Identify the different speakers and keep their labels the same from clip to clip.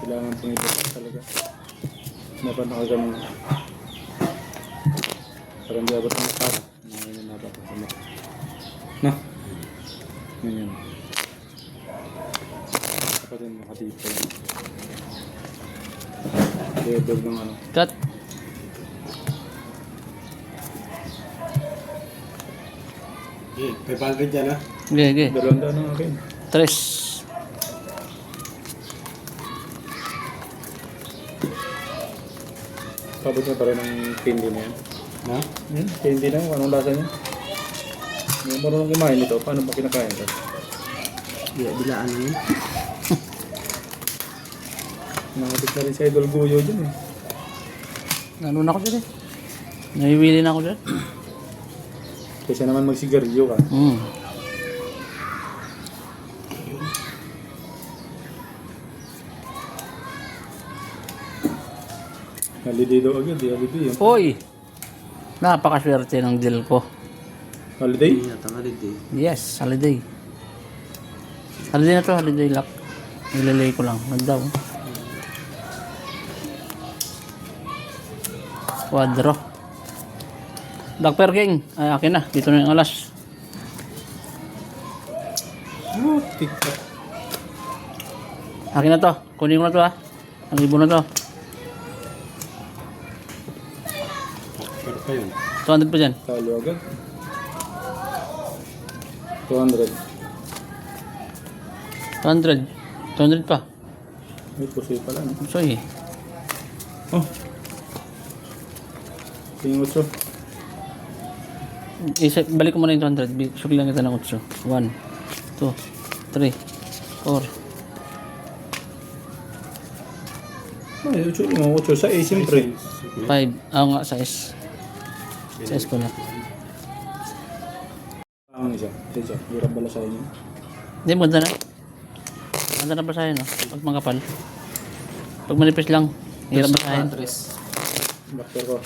Speaker 1: Kailangan pong ito talaga. Dapat nakaganon. Parang di abot ng para. Ngayon na dapat sama. Na? Ganyan. Dapat yung makatipo. Level ng ano.
Speaker 2: Cut.
Speaker 3: Okay, 500 yan ha.
Speaker 2: Okay, okay.
Speaker 1: 200 ang akin.
Speaker 2: 3.
Speaker 1: Pabot niya pa rin ng candy na yan.
Speaker 3: Ha?
Speaker 1: Candy na yun. Anong lasa niya? Hindi mo marunong kumain ito. Paano ba kinakain ito?
Speaker 3: Di, bilaan na yun.
Speaker 1: Nakapit na rin si Idol Guyo dyan eh.
Speaker 2: Ano na ako dyan eh. Nahiwili na ako dyan.
Speaker 1: Kaysa naman magsigarilyo ka. Holiday daw agad eh. Holiday yun.
Speaker 2: Hoy! Napakaswerte ng deal ko.
Speaker 1: Holiday?
Speaker 3: Hindi yata holiday.
Speaker 2: Yes, holiday. Holiday na to, holiday lock. Nilalay ko lang. Nagdaw. Quadro. Black Pearl King. Ay, akin na. Dito na yung alas.
Speaker 1: Oh, TikTok.
Speaker 2: Akin na to. Kunin ko na to ha. Ang ibo na to.
Speaker 3: Pero pa yun.
Speaker 2: 200 pa dyan.
Speaker 1: Talo agad. 200.
Speaker 2: 200. 200 pa.
Speaker 1: May pusoy pala no?
Speaker 2: So eh.
Speaker 1: Oh. Tingin ko.
Speaker 2: Balik ko muna yung 200. Sure lang kita ng 8. 1, 2, 3, 4,
Speaker 1: Ay, ucho yung 8 sa A siyempre.
Speaker 2: 5. Ako nga sa S. Sa S ko na.
Speaker 1: Ang isa. Isa. Hirap bala sa inyo.
Speaker 2: Hindi, maganda na. Maganda na basahin, no? Pag makapal. Pag manipis lang, hirap basahin.
Speaker 1: Bakter ko.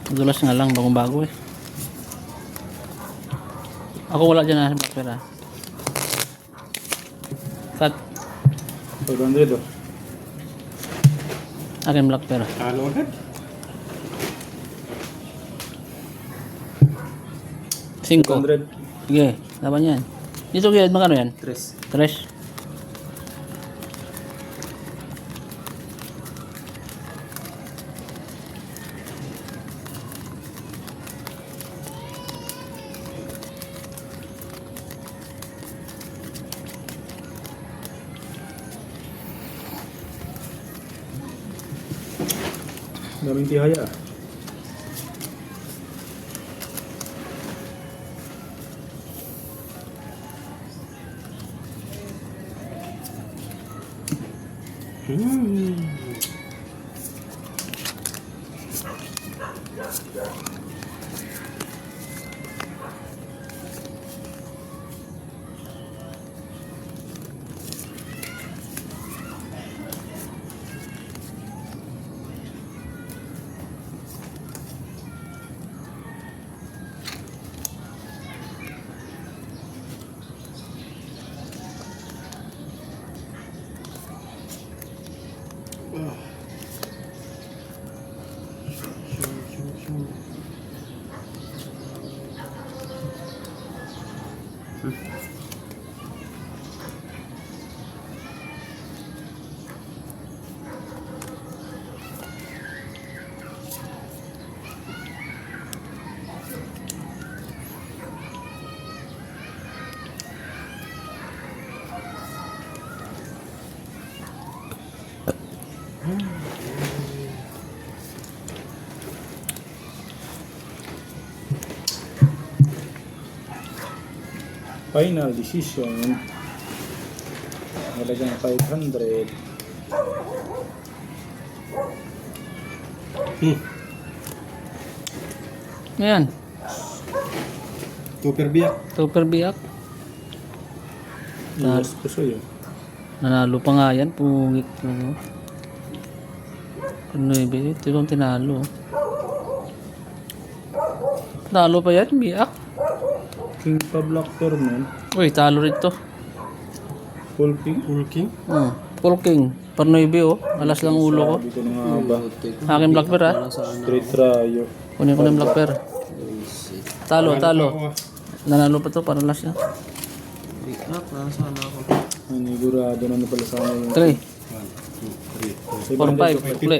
Speaker 2: Madulas nga lang, bagong bago eh. Ako wala dyan na sa pera. Cut.
Speaker 1: 500 oh.
Speaker 2: Akin black pera.
Speaker 3: Talo agad.
Speaker 2: 5.
Speaker 1: 500.
Speaker 2: Sige, laban yan. Dito kaya, magkano yan?
Speaker 3: 3.
Speaker 2: 3.
Speaker 1: Daming tihaya. Final decision. Nalagyan ng 500.
Speaker 2: Ayan.
Speaker 3: Super biyak.
Speaker 2: Super biyak.
Speaker 1: Yes, puso yun.
Speaker 2: Nanalo pa nga yan. Pungit. Ano? Ano yun? Ito yung tinalo. Talo pa yan. Biyak.
Speaker 1: King pa Black Tournament.
Speaker 2: Uy, talo rin to.
Speaker 1: Full king.
Speaker 3: Full king.
Speaker 2: Full king. Parnoybe oh. Alas lang ulo ko.
Speaker 1: Sabi ko na nga ba.
Speaker 2: Aking black pair ah.
Speaker 1: Straight tryo.
Speaker 2: Kunin ko ng black pair. Talo. Nanalo pa to para last na.
Speaker 1: Nanigurado na pala sana yung
Speaker 2: 3.
Speaker 3: 1, 2, 3,
Speaker 2: 4, 5. Uli.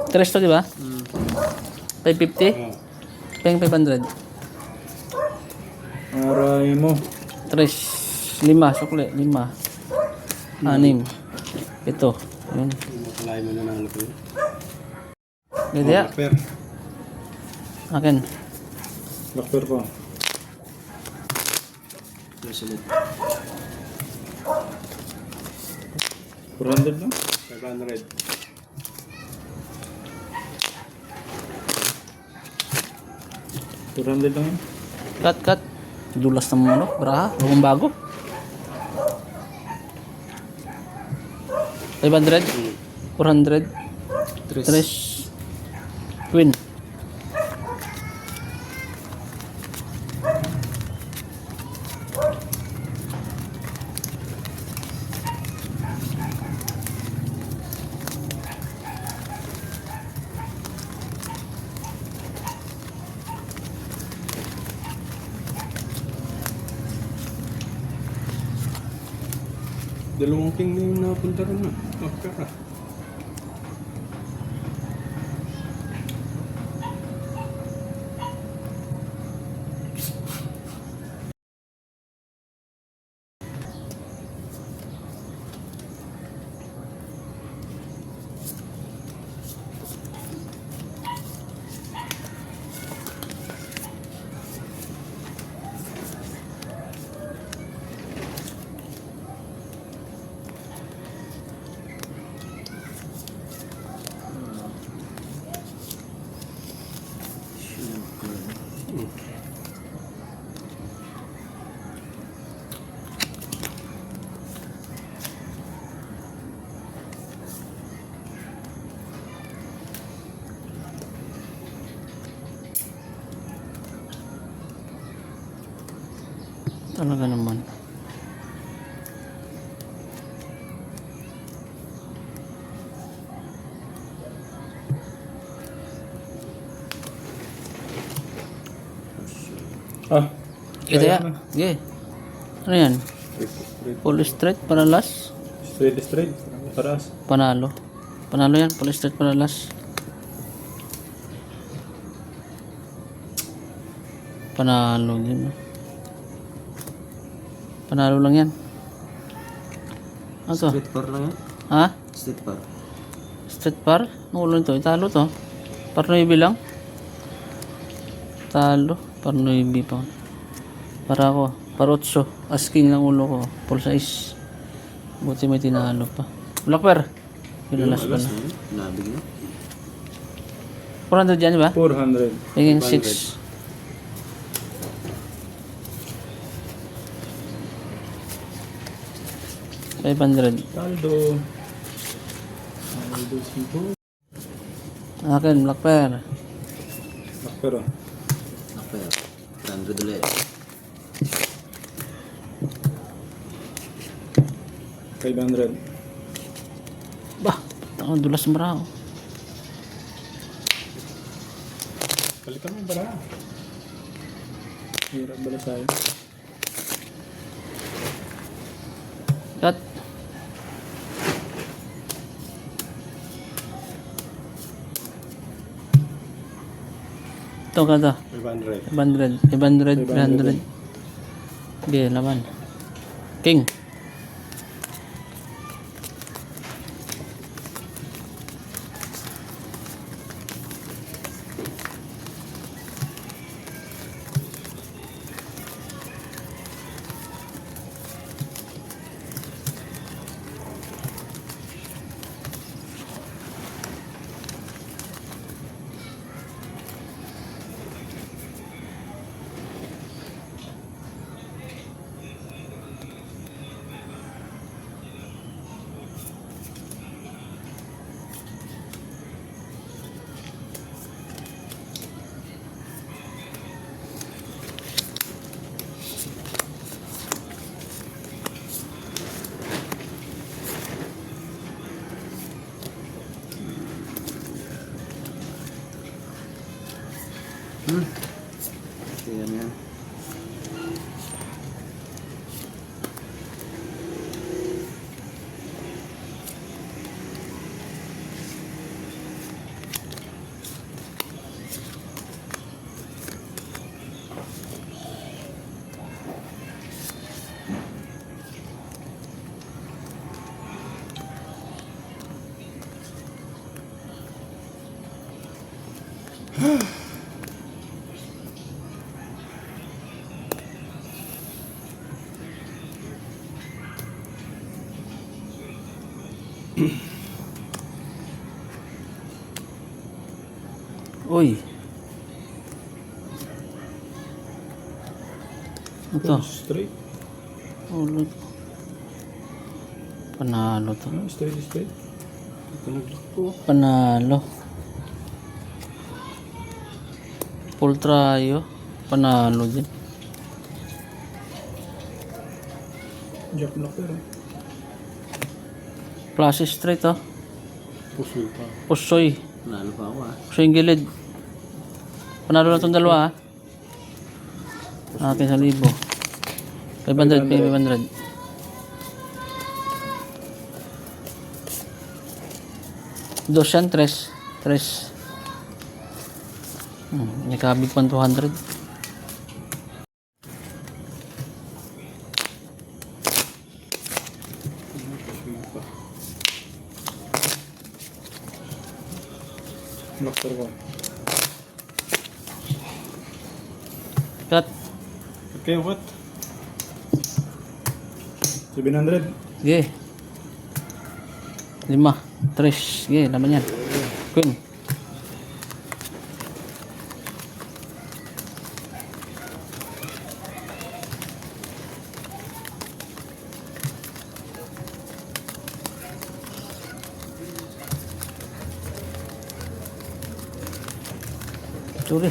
Speaker 2: 3 to di ba? 550. Peng 500.
Speaker 1: aray mo.
Speaker 2: 3. 5. Sukli. 5. 6. 7. Yun.
Speaker 3: Makalay mo na nanalo ko yun.
Speaker 2: Gede ya.
Speaker 3: Pair.
Speaker 2: Akin.
Speaker 1: Black pair pa.
Speaker 3: Susunod.
Speaker 1: 400 lang.
Speaker 3: 500.
Speaker 1: 400 lang yun.
Speaker 2: Cut. Dulas ng ano. Braha. Bagong bago. 500. 400. 3. Queen.
Speaker 3: Dalawang king na yung napunta rin na. Magkara. Talaga naman. Ito ya. Okay. Ano yan? Full straight para last.
Speaker 1: Straight. Paras.
Speaker 2: Panalo. Panalo yan. Full straight para last. Panalo din. Panalo lang yan. Ano to?
Speaker 3: Street par lang yan.
Speaker 2: Ha?
Speaker 3: Street par.
Speaker 2: Straight par? Ang ulo nito. Italo to. Parnoybe lang. Talo. Parnoybe pa. Para ako. Parotso. Asking lang ulo ko. Full size. Buti may tinalo pa. Black pair. Yun na last pala.
Speaker 3: Nabig na.
Speaker 2: 400 yan, di ba?
Speaker 1: 400.
Speaker 2: Tingin 6. $500.
Speaker 1: Saldo. Saldo 5.
Speaker 2: Akin, black pair.
Speaker 1: Black pair oh.
Speaker 3: Apa ya? 100 ulit.
Speaker 1: 500.
Speaker 2: Bah, ang dulas marao.
Speaker 1: Balikan mo bara. Hirap bala sa'yo.
Speaker 2: Cut. Ito kada.
Speaker 3: 500.
Speaker 2: 500. 300. Okay, laban. King. Uy. Ito.
Speaker 1: Straight.
Speaker 2: Ulit. Panalo to.
Speaker 1: Straight, straight. Pinaglock ko.
Speaker 2: Panalo. Full tryo. Panalo din.
Speaker 1: Jack blocker.
Speaker 2: Plus straight oh.
Speaker 1: Pusoy pa.
Speaker 2: Pusoy.
Speaker 3: Nalo pa ako ah.
Speaker 2: Pusoy yung gilid. Panalo na itong dalawa Akin sa libo. 500, 500. Dos yan, tres. Tres. Nakabig pa 200.
Speaker 1: Blocker ko.
Speaker 2: Cut.
Speaker 1: Okay, what? 700.
Speaker 2: Sige. 5. 3. Sige, laman yan. Queen. Sorry.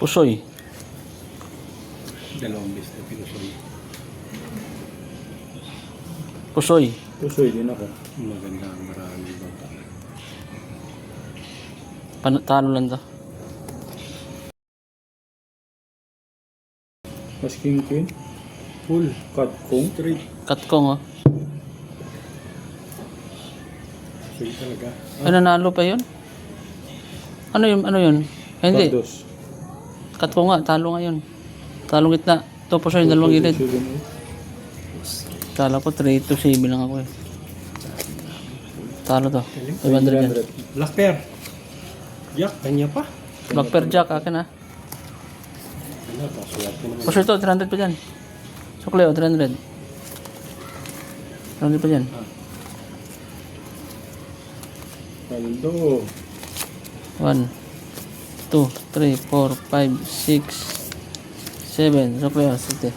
Speaker 2: Pusoy.
Speaker 1: Dalawang beses na pinusoy.
Speaker 2: Pusoy.
Speaker 1: Pusoy din ako. Maganda ang maraming bata.
Speaker 2: Talo lang to.
Speaker 1: Mas king queen. Full. Cut kong. Straight.
Speaker 2: Cut kong
Speaker 1: Pusoy talaga.
Speaker 2: Ay, nanalo pa yun? Ano yun? Ano yun? Hindi.
Speaker 1: Dos.
Speaker 2: Cut ko nga. Talo nga yun. Talong gitna. Ito pusoy. Dalawang gilid.
Speaker 1: 7, 8.
Speaker 2: Talo ko 3 to 7 lang ako Talo to. 500 yan.
Speaker 1: Black pair. Jack, kanya pa.
Speaker 2: Black pair jack. Akin
Speaker 1: Ano, paswerte naman.
Speaker 2: Pusoy to. 300 pa dyan. Sukle 300. 300 pa dyan.
Speaker 1: Paldo.
Speaker 2: 1, 2, 3, 4, 5, 6, 7. Sukle 7.